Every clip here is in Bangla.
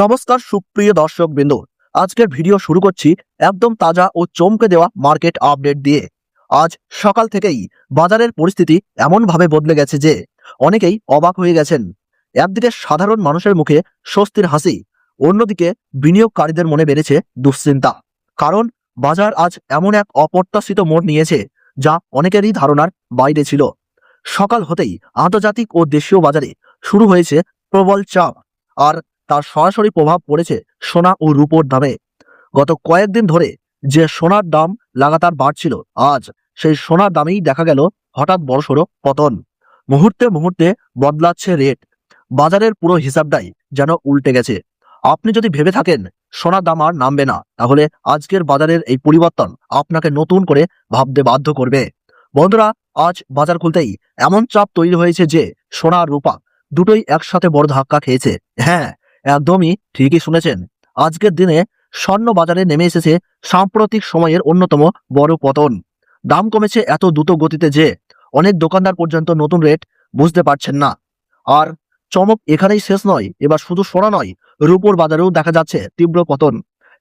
নমস্কার সুপ্রিয় দর্শক বিন্দু, আজকের ভিডিও শুরু করছি একদম তাজা ও চমকে দেওয়া মার্কেট আপডেট দিয়ে। আজ সকাল থেকেই বাজারের পরিস্থিতি এমনভাবে বদলে গেছে যে অনেকেই অবাক হয়ে গেছেন। একদিকে সাধারণ মানুষের মুখে স্বস্তির হাসি, অন্যদিকে বিনিয়োগকারীদের মনে বেড়েছে দুশ্চিন্তা। কারণ বাজার আজ এমন এক অপ্রত্যাশিত মোড় নিয়েছে যা অনেকেরই ধারণার বাইরে ছিল। সকাল হতেই আন্তর্জাতিক ও দেশীয় বাজারে শুরু হয়েছে প্রবল চাপ, আর তার সরাসরি প্রভাব পড়েছে সোনা ও রূপোর দামে। গত কয়েকদিন ধরে যে সোনার দাম লাগাতার বাড়ছিল, আজ সেই সোনার দামেই দেখা গেল হঠাৎ বড়সড় পতন। মুহূর্তে মুহূর্তে বদলাচ্ছে রেট। বাজারের পুরো হিসাবটাই যেন উল্টে গেছে। আপনি যদি ভেবে থাকেন সোনার দাম আর নামবে না, তাহলে আজকের বাজারের এই পরিবর্তন আপনাকে নতুন করে ভাবতে বাধ্য করবে। বন্ধুরা, আজ বাজার খুলতেই এমন চাপ তৈরি হয়েছে যে সোনা আর রূপা দুটোই একসাথে বড় ধাক্কা খেয়েছে। হ্যাঁ, একদমই ঠিকই শুনেছেন। আজকের দিনে স্বর্ণ বাজারে নেমে এসেছে সাম্প্রতিক সময়ের অন্যতম বড় পতন। দাম কমেছে এত দ্রুত গতিতে যে অনেক দোকানদার পর্যন্ত নতুন রেট বুঝতে পারছেন না। আর চমক এখানেই শেষ নয়, এবার শুধু সোনা নয়, রূপোর বাজারেও দেখা যাচ্ছে তীব্র পতন।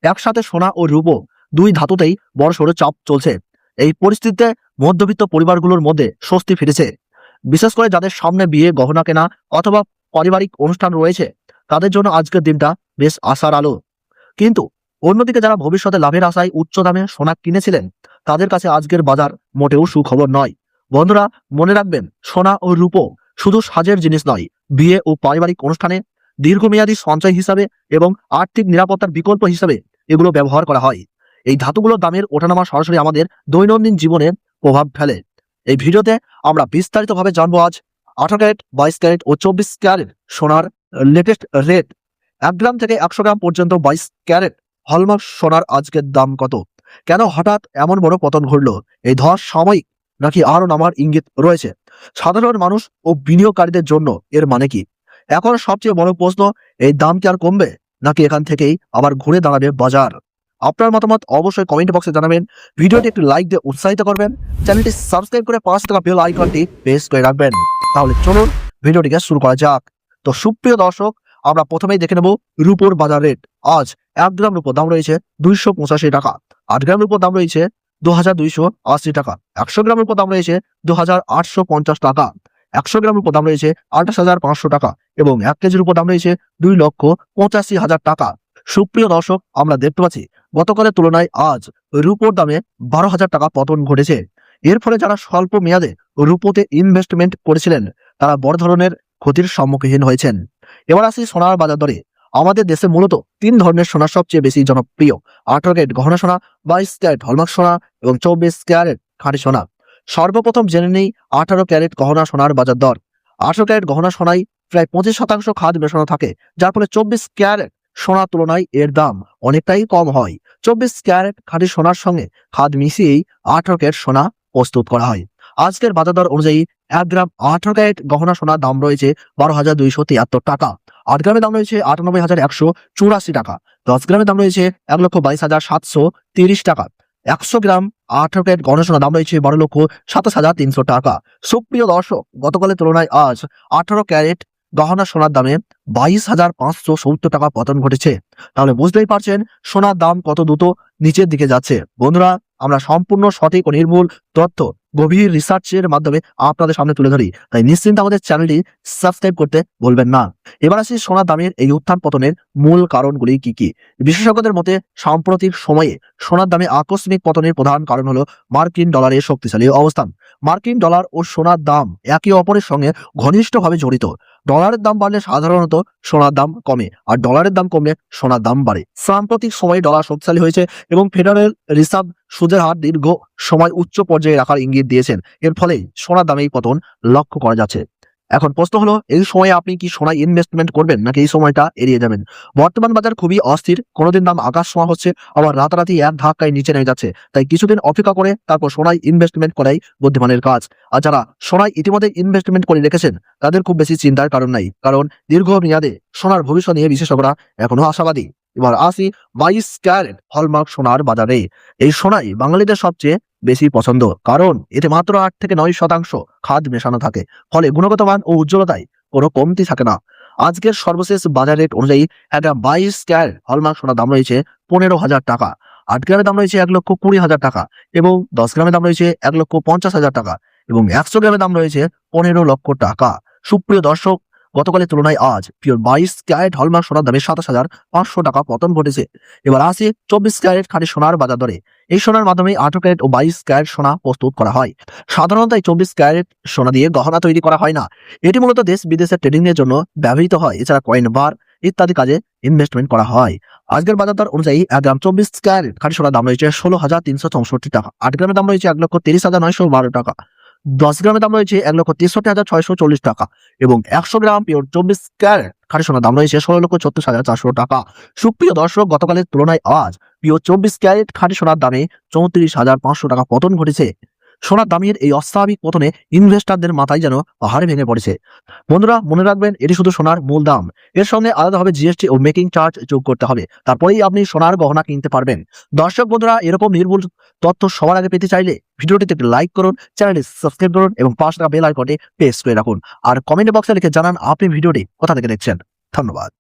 একসাথে সোনা ও রূপো দুই ধাতুতেই বড়সড় চাপ চলছে। এই পরিস্থিতিতে মধ্যবিত্ত পরিবারগুলোর মধ্যে স্বস্তি ফিরেছে। বিশেষ করে যাদের সামনে বিয়ে, গহনা কেনা অথবা পারিবারিক অনুষ্ঠান রয়েছে, তাদের জন্য আজকের দিনটা বেশ আশার আলো। কিন্তু অন্যদিকে যারা ভবিষ্যতে লাভের আশায় উচ্চ দামে সোনা কিনেছিলেন, তাদের কাছে আজকের বাজার মোটেও সুখবর নয়। বন্ধুরা, মনে রাখবেন, সোনা ও রূপো শুধু সাজের জিনিস নয়, বিয়ে ও পারিবারিক অনুষ্ঠানে দীর্ঘমেয়াদী সঞ্চয় হিসাবে এবং আর্থিক নিরাপত্তার বিকল্প হিসাবে এগুলো ব্যবহার করা হয়। এই ধাতুগুলোর দামের ওঠানামা সরাসরি আমাদের দৈনন্দিন জীবনে প্রভাব ফেলে। এই ভিডিওতে আমরা বিস্তারিতভাবে জানবো আজ 18 ক্যারেট, 22 ক্যারেট ও 24 ক্যারেট সোনার লেটেস্ট রেট। 1 গ্রাম থেকে 100 গ্রাম পর্যন্ত 22 ক্যারেট হলমার্ক সোনার আজকের দাম কত? কেন হঠাৎ এমন বড় পতন ঘটলো? এই ধস সাময়িক নাকি আরো নামার ইঙ্গিত রয়েছে? সাধারণ মানুষ ও বিনিয়োগকারীদের জন্য এর মানে কি? এখন সবচেয়ে বড় প্রশ্ন, এই দাম কি আর কমবে, নাকি এখান থেকেই আবার ঘুরে দাঁড়াবে বাজার? আপনার মতামত অবশ্যই কমেন্ট বক্সে জানাবেন। ভিডিওটি একটু লাইক দিয়ে উৎসাহিত করবেন। চ্যানেলটি সাবস্ক্রাইব করে পাশে থাকা বেল আইকনটি প্রেস করে রাখবেন। তাহলে চলুন ভিডিওটিকে শুরু করা যাক। তো সুপ্রিয় দর্শক, আমরা প্রথমেই দেখে নেব রূপোর বাজার রেট। আজ 1 গ্রাম রূপোর দাম রয়েছে 285 টাকা। 8 গ্রাম রূপোর দাম রয়েছে 2280 টাকা। 100 গ্রাম রূপোর দাম রয়েছে 2850 টাকা। 100 গ্রাম রূপোর দাম রয়েছে 28500 টাকা এবং 1 কেজির উপর দাম রয়েছে 2,85,000 টাকা। সুপ্রিয় দর্শক, আমরা দেখতে পাচ্ছি গতকালের তুলনায় আজ রূপোর দামে 12,000 টাকা পতন ঘটেছে। এর ফলে যারা স্বল্প মেয়াদে রূপোতে ইনভেস্টমেন্ট করেছিলেন, তারা বড় ধরনের ক্ষতির সম্মুখীন হয়েছেন। এবার আসি সোনার বাজার দরে। আমাদের দেশে মূলত 3 ধরনের সোনা সবচেয়ে বেশি জনপ্রিয়: 18 ক্যারেট গহনা সোনা, 22 ক্যারেট হলমার্ক সোনা এবং 24 ক্যারেট খাঁটি সোনা। সর্বপ্রথম জেনে নেই 18 ক্যারেট গহনা সোনার বাজার দর। 18 ক্যারেট গহনা সোনায় প্রায় 25% খাদ মেশানো থাকে, যার ফলে 24 ক্যারেট সোনার তুলনায় এর দাম অনেকটাই কম হয়। 24 ক্যারেট খাঁটি সোনার সঙ্গে খাদ মিশিয়েই 18 ক্যারেট সোনা প্রস্তুত করা হয়। আজকের বাজার দর অনুযায়ী 1 গ্রাম 18 ক্যারেট গহনা সোনার দাম রয়েছে 12,273 টাকা। 8 গ্রামের দাম রয়েছে 98,184 টাকা। 10 গ্রামের দাম রয়েছে 1,22,730 টাকা। 100 গ্রাম 18 ক্যারেট গহনা সোনার দাম রয়েছে 12,27,300 টাকা। সুপ্রিয় দর্শক, গতকালের তুলনায় আজ 18 ক্যারেট গহনা সোনার দামে 22,570 টাকা পতন ঘটেছে। তাহলে বুঝতেই পারছেন সোনার দাম কত দ্রুত নিচের দিকে যাচ্ছে। বন্ধুরা, আমরা সম্পূর্ণ সঠিক ও নির্ভুল তথ্য গভীর রিসার্চের মাধ্যমে আপনাদের সামনে তুলে ধরি, তাই নিশ্চিন্তে আমাদের চ্যানেলটি সাবস্ক্রাইব করতে বলবেন না। এবার আসি সোনার দামের এই উত্থান পতনের মূল কারণগুলি কি কি। বিশেষজ্ঞদের মতে সাম্প্রতিক সময়ে সোনার দামে আকস্মিক পতনের প্রধান কারণ হলো মার্কিন ডলারের শক্তিশালী অবস্থান। মার্কিন ডলার ও সোনার দাম একে অপরের সঙ্গে ঘনিষ্ঠভাবে জড়িত। ডলারের দাম বাড়লে সাধারণত সোনার দাম কমে, আর ডলারের দাম কমলে সোনার দাম বাড়ে। সাম্প্রতিক সময়ে ডলার শক্তিশালী হয়েছে এবং ফেডারেল রিজার্ভ সুদের হার দীর্ঘ সময় উচ্চ পর্যায়ে রাখার ইঙ্গিত দিয়েছেন। এর ফলে সোনার দামে পতন লক্ষ্য করা যাচ্ছে। এখন প্রশ্ন হলো, এই সময়ে আপনি কি সোনায় ইনভেস্টমেন্ট করবেন নাকি এই সময়টা এড়িয়ে যাবেন? বর্তমান বাজার খুবই অস্থির। কোনোদিন দাম আকাশ ছোঁয়া হচ্ছে, আবার রাতারাতি এক ধাক্কায় নিচে নেমে যাচ্ছে। তাই কিছুদিন অপেক্ষা করে তারপর সোনায় ইনভেস্টমেন্ট করাই বুদ্ধিমানের কাজ। আর যারা সোনায় ইতিমধ্যে ইনভেস্টমেন্ট করে রেখেছেন, তাদের খুব বেশি চিন্তার কারণ নাই, কারণ দীর্ঘমেয়াদে সোনার ভবিষ্যৎ নিয়ে বিশেষজ্ঞরা এখনো আশাবাদী। এবার আসি 22 ক্যারেট হলমার্ক সোনার বাজারে। এই সোনাই বাঙালিদের সবচেয়ে বেশি পছন্দ, কারণ এতে মাত্র 8 থেকে 9% খাদ মেশানো থাকে। ফলে গুণগত মান ও উজ্জ্বলতায় কোনো কমতি থাকে না। আজকের সর্বশেষ বাজার রেট অনুযায়ী একটা 22 ক্যারেট হলমার্ক সোনার দাম রয়েছে 15,000 টাকা। 8 গ্রামের দাম রয়েছে 1,20,000 টাকা এবং 10 গ্রামের দাম রয়েছে 1,50,000 টাকা এবং 100 গ্রামের দাম রয়েছে 15 লক্ষ টাকা। সুপ্রিয় দর্শক, গতকালের তুলনায় আজ পিওর 22 ক্যারেট হলমার্ক সোনার দামে 27,500 টাকা পতন ঘটেছে। এবার আসি 24 ক্যারেট খাঁটি সোনার বাজার দরে। এই সোনার মাধ্যমে 18 ক্যারেট ও 22 ক্যারেট সোনা প্রস্তুত করা হয়। সাধারণত এই 24 ক্যারেট সোনা দিয়ে গহনা তৈরি করা হয় না। এটি মূলত দেশ বিদেশের ট্রেডিং এর জন্য ব্যবহৃত হয়। এছাড়া কয়েন বার ইত্যাদি কাজে ইনভেস্টমেন্ট করা হয়। আজকের বাজার দর অনুযায়ী 1 গ্রাম 24 ক্যারেট খাঁটি সোনার দাম রয়েছে 16,364 টাকা। 8 গ্রামের দাম রয়েছে 1,30,912 টাকা। 10 গ্রামের দাম রয়েছে 1,63,640 টাকা এবং 100 গ্রাম পিওর 24 ক্যারেট খাঁটি সোনার দাম রয়েছে 16,36,400 টাকা। সুপ্রিয় দর্শক, গতকালের তুলনায় আজ পিওর 24 ক্যারেট খাঁটি সোনার দামে 34,500 টাকা পতন ঘটেছে। সোনার দামের এই অস্বাভাবিক পতনে ইনভেস্টরদের মাথায় যেন পাহাড়ে ভেঙে পড়েছে। বন্ধুরা, মনে রাখবেন, এটি শুধু সোনার মূল দাম। এর সঙ্গে আলাদাভাবে জিএসটি ও মেকিং চার্জ যোগ করতে হবে, তারপরেই আপনি সোনার গহনা কিনতে পারবেন। দর্শক বন্ধুরা, এরকম নির্ভুল তথ্য সবার আগে পেতে চাইলে ভিডিওটিতে একটি লাইক করুন, চ্যানেলটি সাবস্ক্রাইব করুন এবং পাশে থাকা বেল আইকনটি প্রেস করে রাখুন। আর কমেন্ট বক্সে লিখে জানান আপনি ভিডিওটি কোথা থেকে দেখছেন। ধন্যবাদ।